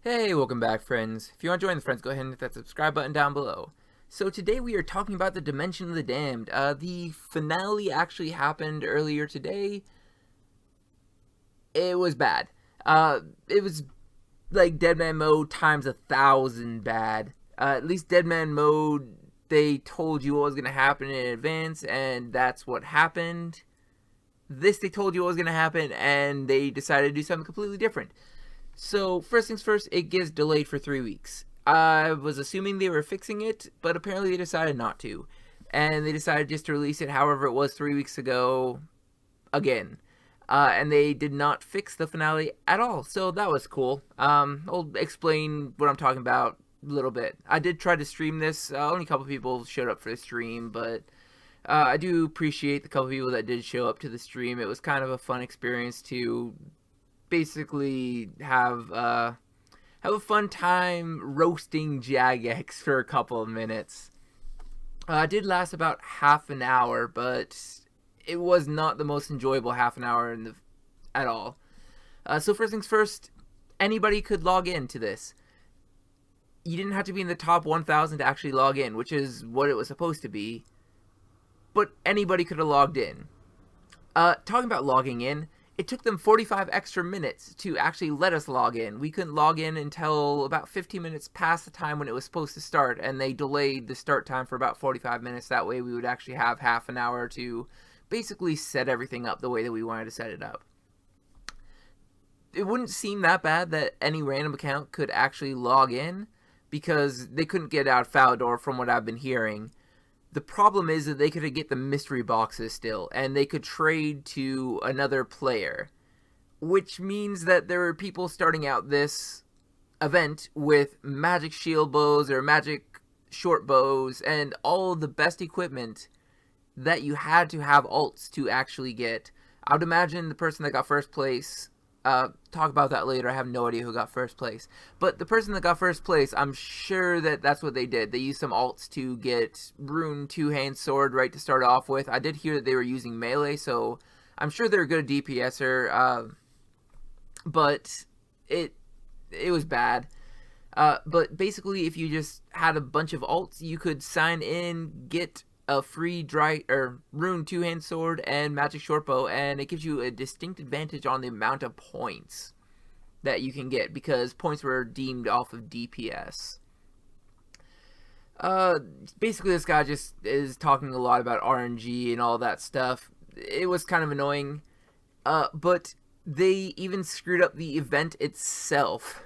Hey, welcome back, friends. If you want to join the friends, go ahead and hit that subscribe button down below. So today we are talking about the Dimension of the Damned. The finale actually happened earlier today. It was bad. It was like Deadman Mode times 1,000 bad. At least Deadman Mode, they told you what was going to happen in advance, and that's what happened. This, they told you what was going to happen, and they decided to do something completely different. So, first things first, it gets delayed for 3 weeks. I was assuming they were fixing it, but apparently they decided not to. And they decided just to release it however it was 3 weeks ago again. And they did not fix the finale at all, so that was cool. I'll explain what I'm talking about a little bit. I did try to stream this. Only a couple people showed up for the stream, but I do appreciate the couple people that did show up to the stream. It was kind of a fun experience to basically have a fun time roasting Jagex for a couple of minutes. It did last about half an hour, but it was not the most enjoyable half an hour at all. So first things first, anybody could log into this. You didn't have to be in the top 1,000 to actually log in, which is what it was supposed to be. But anybody could have logged in. Talking about logging in, it took them 45 extra minutes to actually let us log in. We couldn't log in until about 15 minutes past the time when it was supposed to start, and they delayed the start time for about 45 minutes. That way we would actually have half an hour to basically set everything up the way that we wanted to set it up. It wouldn't seem that bad that any random account could actually log in, because they couldn't get out of Falador from what I've been hearing. The problem is that they could get the mystery boxes still, and they could trade to another player, which means that there are people starting out this event with magic shield bows or magic short bows and all of the best equipment that you had to have alts to actually get. I would imagine the person that got first place, talk about that later. I have no idea who got first place. But the person that got first place, I'm sure that that's what they did. They used some alts to get Rune Two-Hand Sword right to start off with. I did hear that they were using melee, so I'm sure they're a good DPSer. But it was bad. But basically, if you just had a bunch of alts, you could sign in, get a free Rune Two-Hand Sword and Magic Shortbow, and it gives you a distinct advantage on the amount of points that you can get, because points were deemed off of DPS. Basically, this guy just is talking a lot about RNG and all that stuff. It was kind of annoying, but they even screwed up the event itself.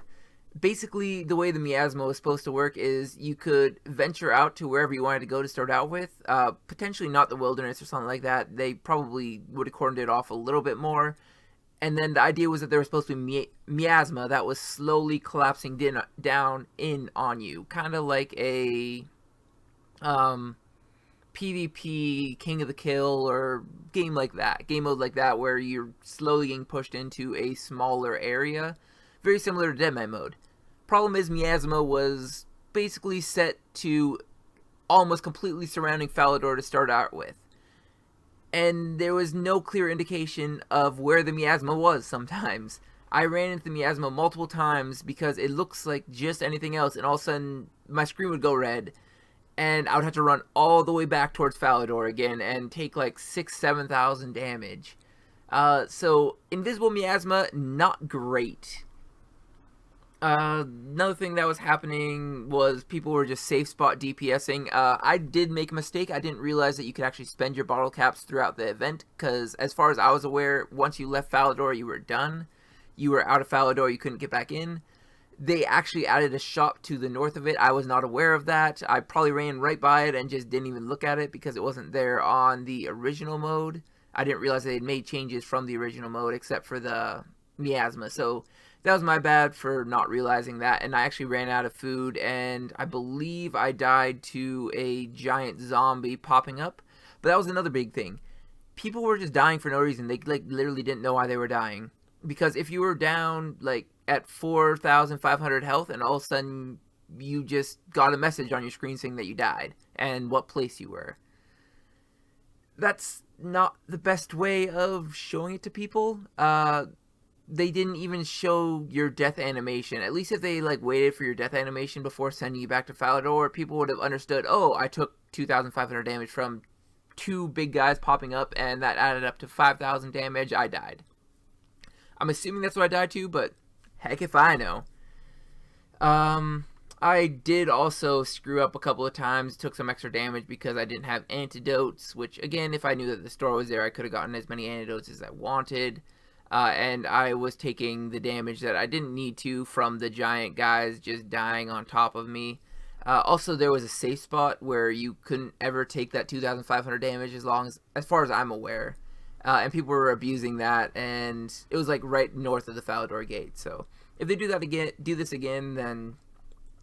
Basically, the way the Miasma was supposed to work is you could venture out to wherever you wanted to go to start out with. Potentially not the wilderness or something like that. They probably would have cordoned it off a little bit more. And then the idea was that there was supposed to be Miasma that was slowly collapsing down in on you. Kind of like a PvP King of the Kill or game like that. Game mode like that where you're slowly getting pushed into a smaller area. Very similar to Deadman mode. Problem is, Miasma was basically set to almost completely surrounding Falador to start out with. And there was no clear indication of where the Miasma was sometimes. I ran into the Miasma multiple times because it looks like just anything else, and all of a sudden my screen would go red, and I would have to run all the way back towards Falador again and take like 6,000-7,000 damage. So, Invisible Miasma, not great. Another thing that was happening was people were just safe spot DPSing. I did make a mistake. I didn't realize that you could actually spend your bottle caps throughout the event, because as far as I was aware, once you left Falador, you were done. You were out of Falador, you couldn't get back in. They actually added a shop to the north of it. I was not aware of that. I probably ran right by it and just didn't even look at it because it wasn't there on the original mode. I didn't realize they had made changes from the original mode except for the Miasma, so that was my bad for not realizing that, and I actually ran out of food, and I believe I died to a giant zombie popping up. But that was another big thing. People were just dying for no reason. They literally didn't know why they were dying. Because if you were down at 4,500 health, and all of a sudden you just got a message on your screen saying that you died and what place you were, that's not the best way of showing it to people. they didn't even show your death animation. At least if they like waited for your death animation before sending you back to Falador, people would have understood, oh, I took 2,500 damage from two big guys popping up, and that added up to 5,000 damage. I died. I'm assuming that's what I died to, but heck if I know. I did also screw up a couple of times, took some extra damage because I didn't have antidotes, which, again, if I knew that the store was there, I could have gotten as many antidotes as I wanted. And I was taking the damage that I didn't need to from the giant guys just dying on top of me. Also, there was a safe spot where you couldn't ever take that 2,500 damage as far as I'm aware. And people were abusing that, and it was like right north of the Falador gate. So if they do this again, then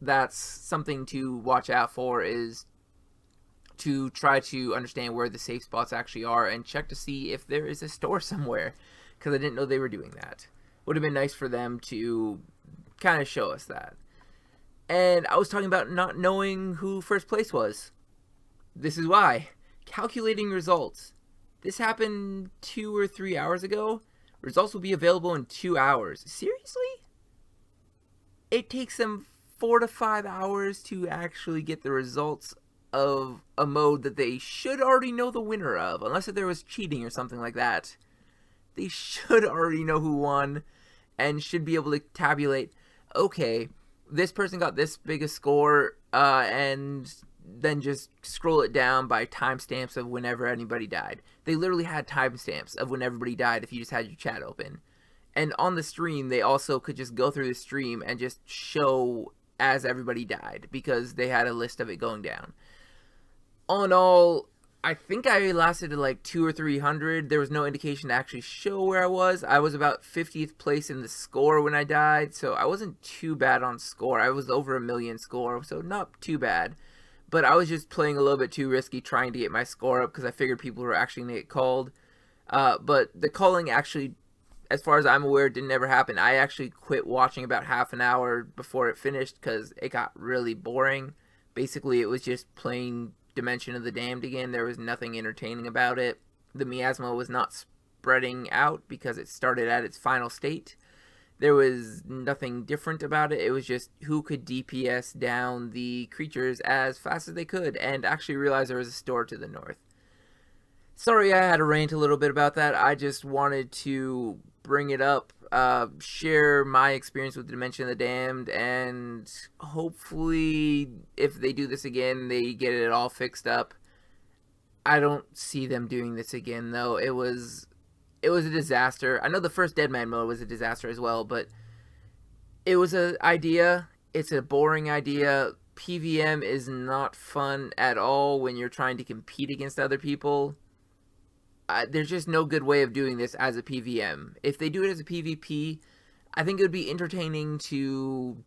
that's something to watch out for, is to try to understand where the safe spots actually are and check to see if there is a store somewhere, because I didn't know they were doing that. Would have been nice for them to kind of show us that. And I was talking about not knowing who first place was. This is why. Calculating results. This happened 2 or 3 hours ago. Results will be available in 2 hours. Seriously? It takes them 4 to 5 hours to actually get the results of a mode that they should already know the winner of, unless if there was cheating or something like that. They should already know who won and should be able to tabulate, okay, this person got this big a score, and then just scroll it down by timestamps of whenever anybody died. They literally had timestamps of when everybody died if you just had your chat open. And on the stream, they also could just go through the stream and just show as everybody died, because they had a list of it going down. All in all, I think I lasted like 200 or 300. There was no indication to actually show where I was. I was about 50th place in the score when I died, so I wasn't too bad on score. I was over 1 million score, so not too bad. But I was just playing a little bit too risky trying to get my score up, because I figured people were actually going to get called. But the calling actually, as far as I'm aware, didn't ever happen. I actually quit watching about half an hour before it finished because it got really boring. Basically, it was just playing Dimension of the Damned again. There was nothing entertaining about it. The miasma was not spreading out because it started at its final state. There was nothing different about it. It was just who could DPS down the creatures as fast as they could and actually realize there was a store to the north. Sorry I had to rant a little bit about that. I just wanted to bring it up, share my experience with Dimension of the Damned, and hopefully if they do this again, they get it all fixed up. I don't see them doing this again, though. It was a disaster. I know the first Deadman mode was a disaster as well, but it was an idea. It's a boring idea. PVM is not fun at all when you're trying to compete against other people. There's just no good way of doing this as a PVM. If they do it as a PvP, I think it would be entertaining to,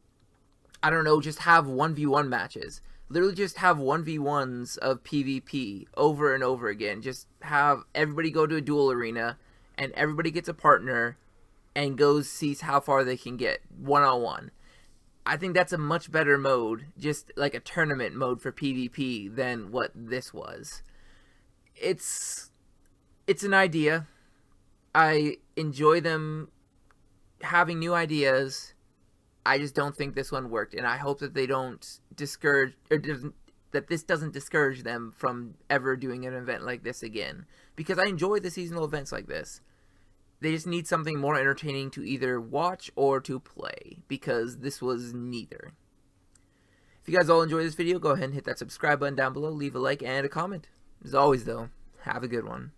I don't know, just have 1v1 matches. Literally just have 1v1s of PvP over and over again. Just have everybody go to a duel arena, and everybody gets a partner and sees how far they can get one-on-one. I think that's a much better mode, just like a tournament mode for PvP, than what this was. It's an idea. I enjoy them having new ideas. I just don't think this one worked, and I hope that they don't discourage, or that this doesn't discourage them from ever doing an event like this again, because I enjoy the seasonal events like this. They just need something more entertaining to either watch or to play, because this was neither. If you guys all enjoyed this video, go ahead and hit that subscribe button down below, leave a like and a comment. As always though, have a good one.